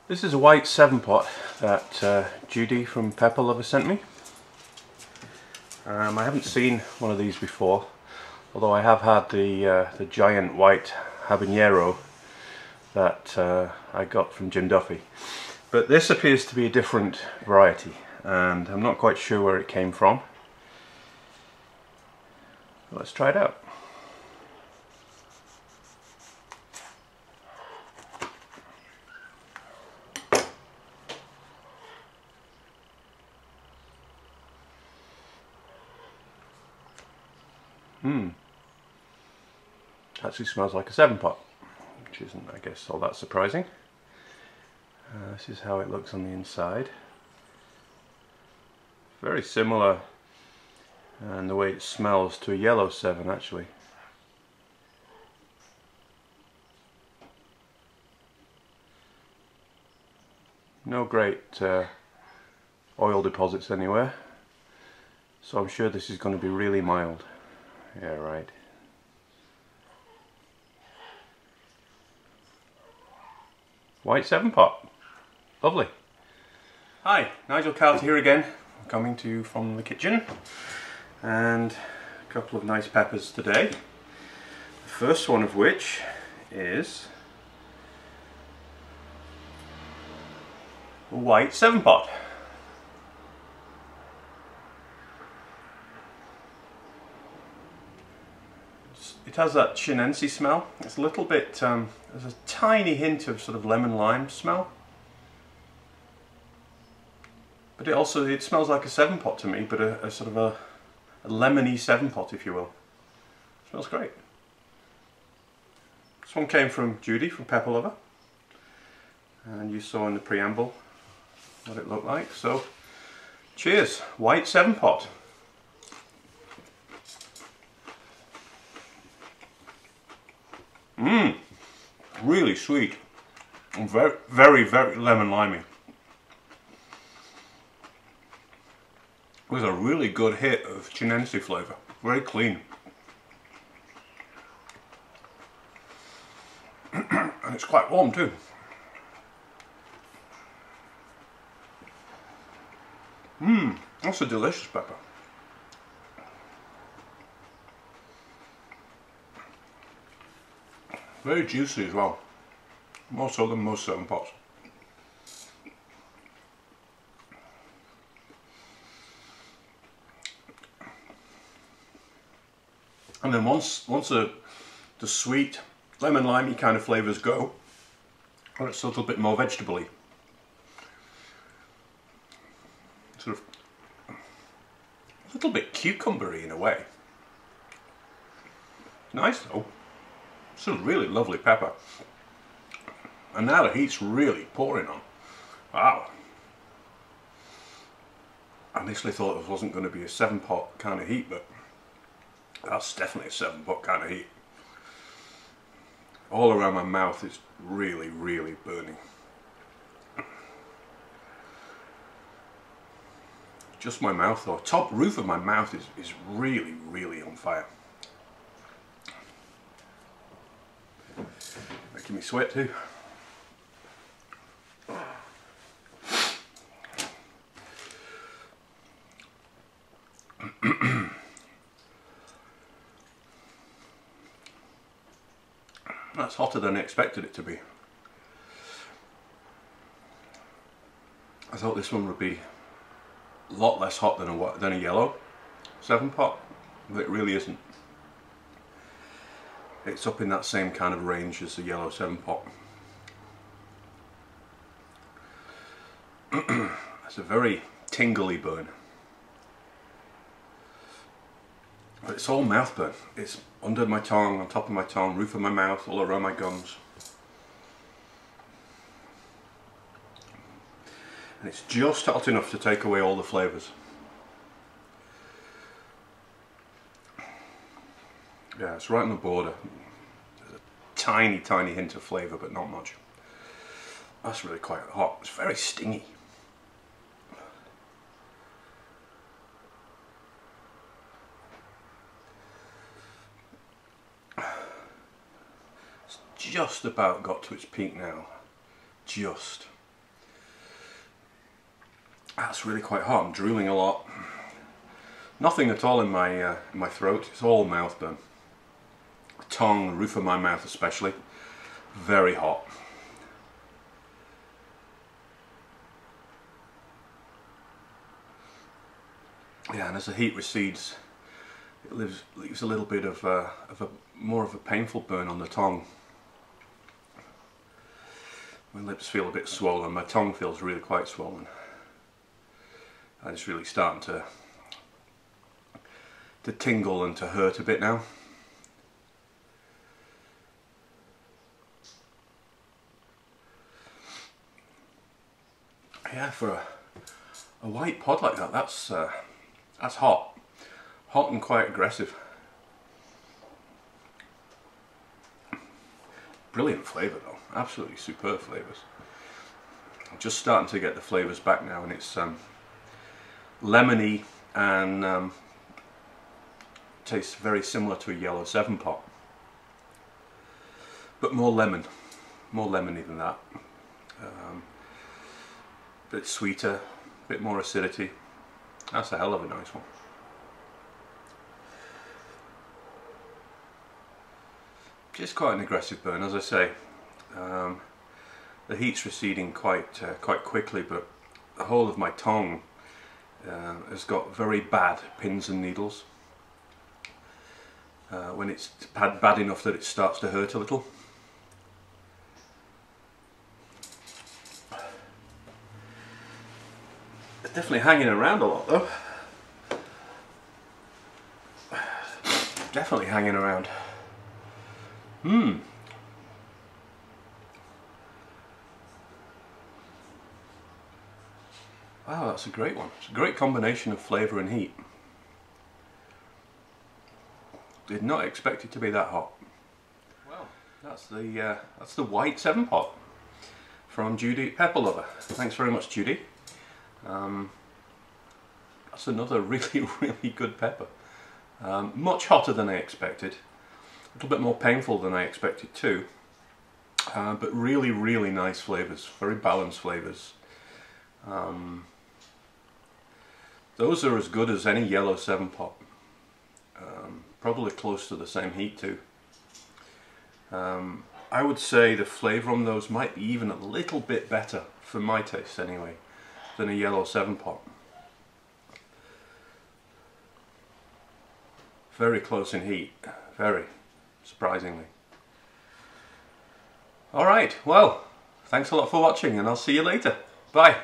This is a white 7-pot that Judy from Pepperlover sent me. I haven't seen one of these before, although I have had the giant white habanero that I got from Jim Duffy. But this appears to be a different variety, and I'm not quite sure where it came from. Let's try it out. Actually smells like a 7-pot, which isn't, I guess, all that surprising. This is how it looks on the inside. Very similar in the way it smells to a yellow 7, actually. No great oil deposits anywhere, so I'm sure this is going to be really mild. Yeah, right. White 7-pot. Lovely. Hi, Nigel Carter here again. I'm coming to you from the kitchen. And a couple of nice peppers today. The first one of which is a white 7-pot. It has that chinense smell. It's a little bit, there's a tiny hint of sort of lemon lime smell. But it smells like a 7-pot to me, but a sort of a lemony 7-pot, if you will. It smells great. This one came from Judy from Pepperlover, and you saw in the preamble what it looked like. So, cheers, white 7-pot. Really sweet and very, very, very lemon limey. With a really good hit of chinense flavour. Very clean. And it's quite warm too. That's a delicious pepper. Very juicy as well. More so than most 7-pots. And then once the sweet lemon limey kind of flavours go, well, it's a little bit more vegetable-y. Sort of a little bit cucumbery in a way. Nice though. It's a really lovely pepper. And now the heat's really pouring on. Wow. I initially thought it wasn't going to be a 7-pot kind of heat, but that's definitely a 7-pot kind of heat. All around my mouth is really, really burning. Just my mouth though, top roof of my mouth is really, really on fire. Making me sweat too. That's hotter than I expected it to be. I thought this one would be a lot less hot than a yellow 7-pot, but it really isn't. It's up in that same kind of range as the yellow 7-pot. It's a very tingly burn. But it's all mouth burn. It's under my tongue, on top of my tongue, roof of my mouth, all around my gums. And it's just hot enough to take away all the flavours. Yeah, it's right on the border. There's a tiny, tiny hint of flavour, but not much. That's really quite hot. It's very stingy. It's just about got to its peak now. Just. That's really quite hot. I'm drooling a lot. Nothing at all in my throat. It's all mouth burn. Tongue, roof of my mouth especially. Very hot. Yeah, and as the heat recedes, it leaves a little bit of more of a painful burn on the tongue. My lips feel a bit swollen. My tongue feels really quite swollen. And it's really starting to tingle and to hurt a bit now. Yeah, for a white pod like that, that's hot. Hot and quite aggressive. Brilliant flavour though, absolutely superb flavours. I'm just starting to get the flavours back now, and it's lemony and tastes very similar to a yellow 7-pot. But more lemony than that. Bit sweeter, bit more acidity. That's a hell of a nice one. Just quite an aggressive burn, as I say. The heat's receding quite quickly, but the whole of my tongue has got very bad pins and needles. When it's bad enough that it starts to hurt a little. It's definitely hanging around a lot though. Definitely hanging around. Wow, that's a great one. It's a great combination of flavour and heat. Did not expect it to be that hot. Well, that's the white 7-pot from Judy Pepperlover. Thanks very much, Judy. That's another really good pepper. Much hotter than I expected. A little bit more painful than I expected too. But really nice flavours. Very balanced flavours. Those are as good as any yellow 7-pot. Probably close to the same heat too. I would say the flavour on those might be even a little bit better, for my taste anyway, than a yellow 7-pot. Very close in heat, very, surprisingly. Alright, well, thanks a lot for watching, and I'll see you later. Bye.